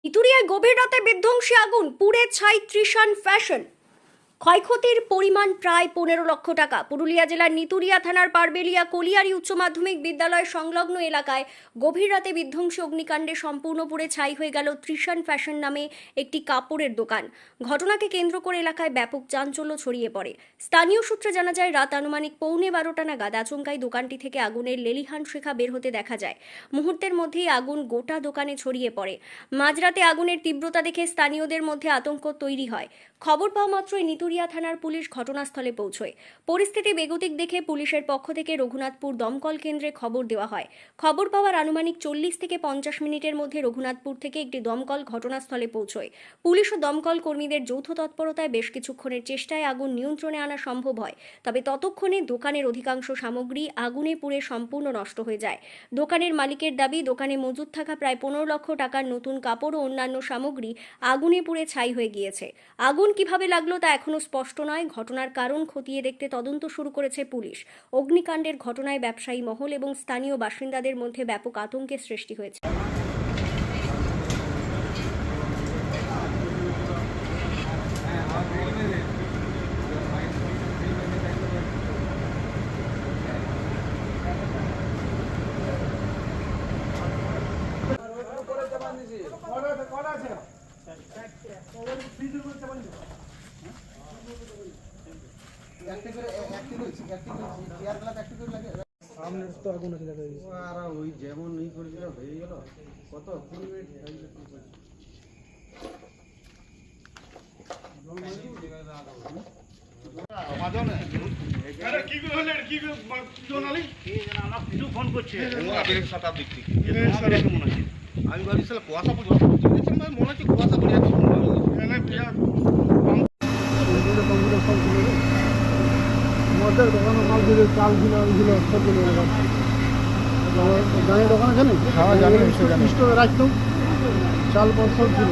ইতুরিয়ায় গভীর রাতে বিধ্বংসী আগুন, পুড়ে ছাই ত্রিশান ফ্যাশন। ক্ষয়ক্ষতির পরিমাণ প্রায় 15 লক্ষ টাকা। পুরুলিয়া জেলার নিতুরিয়া থানার পারবেলিয়া কলিয়ারি উচ্চ মাধ্যমিক বিদ্যালয় সংলগ্ন এলাকায় গভীর রাতে বিধ্বংসী অগ্নিকাণ্ডে সম্পূর্ণ পুড়ে ছাই হয়ে গেল ত্রিশান ফ্যাশন নামে একটি কাপড়ের দোকান। ঘটনাকে কেন্দ্র করে এলাকায় ব্যাপক চাঞ্চল্য ছড়িয়ে পড়ে। স্থানীয় সূত্রে জানা যায়, রাত আনুমানিক 11:15 নাগাদ আচমকাই দোকানটি থেকে আগুনের লেলিহান শিখা বের হতে দেখা যায়। মুহূর্তের মধ্যেই আগুন গোটা দোকানে ছড়িয়ে পড়ে। মাঝরাতে আগুনের তীব্রতা দেখে স্থানীয়দের মধ্যে আতঙ্ক তৈরি হয়। খবর পাওয়া মাত্রই নিতুরিয়া থানার পুলিশ ঘটনাস্থলে পৌঁছয়। পরিস্থিতি বেগতিক দেখে পুলিশের পক্ষ থেকে রঘুনাথপুর দমকল কেন্দ্রে খবর দেওয়া হয়। খবর পাওয়ার আনুমানিক 40 থেকে 50 মিনিটের মধ্যে রঘুনাথপুর থেকে একটি দমকল ঘটনাস্থলে পৌঁছয়। পুলিশ ও দমকল কর্মীদের যৌথ তৎপরতায় বেশ কিছুক্ষণের চেষ্টায় আগুন নিয়ন্ত্রণে আনা সম্ভব হয়। তবে ততক্ষণে দোকানের অধিকাংশ সামগ্রী আগুনে পুড়ে সম্পূর্ণ নষ্ট হয়ে যায়। দোকানের মালিকের দাবি, দোকানে মজুত থাকা প্রায় 15 লক্ষ টাকার নতুন কাপড় ও অন্যান্য সামগ্রী আগুনে পুড়ে ছাই হয়ে গিয়েছে। আগুন কিভাবে লাগলো তা এখনো স্পষ্ট নয়। ঘটনার কারণ খতিয়ে দেখতে তদন্ত শুরু করেছে পুলিশ। অগ্নিকাণ্ডের ঘটনায় ব্যবসায়ী মহল এবং স্থানীয় বাসিন্দাদের মধ্যে ব্যাপক আতঙ্কের সৃষ্টি হয়েছে। সামনে তো আগুন আছে দেখা যাচ্ছে। আর ওই যেমন ই করেছিল হয়ে গেল কত 20 মিনিট ফোন করছে আমি ভাবছি কুয়াশা পড়ে মনে হচ্ছে কুয়াশা পড়ে আমাদের দোকানে মাল ছিল, চাল ছিল, ছিল সব ছিল। গানের দোকান আছে না? হ্যাঁ জানি, স্টোরে রাখতাম, চাল পর সব ছিল।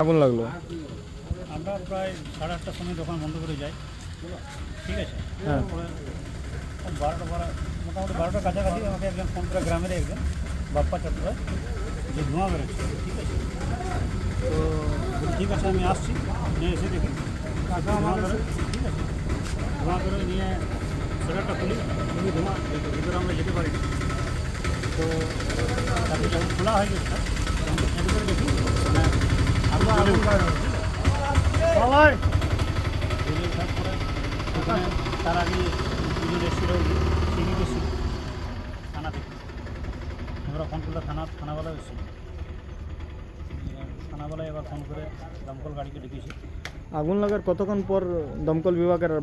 আগুন লাগলো? আমরা প্রায় 8:30টার সময় দোকান বন্ধ করে যাই, ঠিক আছে। হ্যাঁ। তারপরে 12টার কাছাকাছি আমাকে একজন ফোন করে, গ্রামের একজন বাপ্পা চট্টোপাধ্যায়, যে ধোঁয়া বেরোচ্ছে, ঠিক আছে। তো ঠিক আছে, আমি আসছি, নিয়ে এসে দেখি ধোঁয়া বেরোয়, ঠিক আছে। ধোঁয়া বেরোয়, নিয়ে সেটারটা খুলি, ধোঁয়া ভিতরে আমরা যেতে পারি। তো তারপরে যখন খোলা হয়ে গেছে এরপরে দেখি মানে তার আগে পুজো এসেছিল, সিভিক এসেছিল থানা থেকে। আমরা ফোন করলে থানাওয়ালা এসেছিল। থানাওয়ালা এবার ফোন করে দমকল গাড়িকে ডেকেছি। আগুন লাগার কতক্ষণ পর দমকল বিভাগের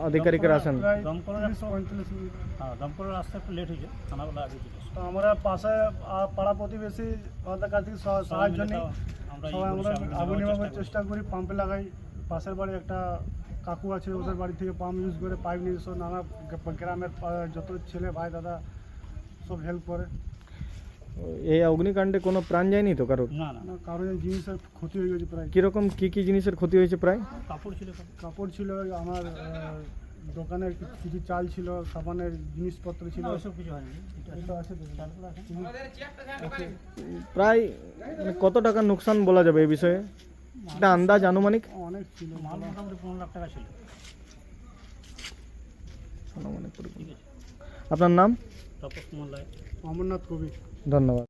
আধিকারিকরা আসেন? দমকলের 35 মিনিট। হ্যাঁ, দমকলের আসতে একটু লেট হয়েছে, থানাওয়ালা আগে চলে এসেছে। তো আমরা পাশে পাড়া প্রতিবেশী আমাদের কাছ থেকে সাহায্য নিই। সবাই আমরা আগুন নেভানোর চেষ্টা করি, পাম্পে লাগাই। পাশের বাড়ি একটা কাকু আছে, ওদের বাড়ি থেকে পাম্প ইউজ করে, পাইপ নিয়ে এসে নানা গ্রামের যত ছেলে ভাই দাদা সব হেল্প করে। এই অগ্নিকাণ্ডে কোনো প্রাণ যায়নি তো কারোর? না না, কারোর জিনিসের ক্ষতি হয়ে গেছে প্রায়। কিরকম কি জিনিসের ক্ষতি হয়েছে প্রায়? কাপড় ছিল, কাপড় ছিল, আমার দোকানের কিছু চাল ছিল, সাবানের জিনিসপত্র ছিল, ওসব কিছু হয়নি। এটা আছে তো। প্রায় কত টাকার নোকসান বলা যাবে এই বিষয়ে? একটা আন্দাজ আনুমানিক? অনেক ছিল, মাল মোটামুটি 15 লাখ টাকা ছিল। আপনার নাম? তপস কুমার রায়। অমরনাথ কবি। ধন্যবাদ।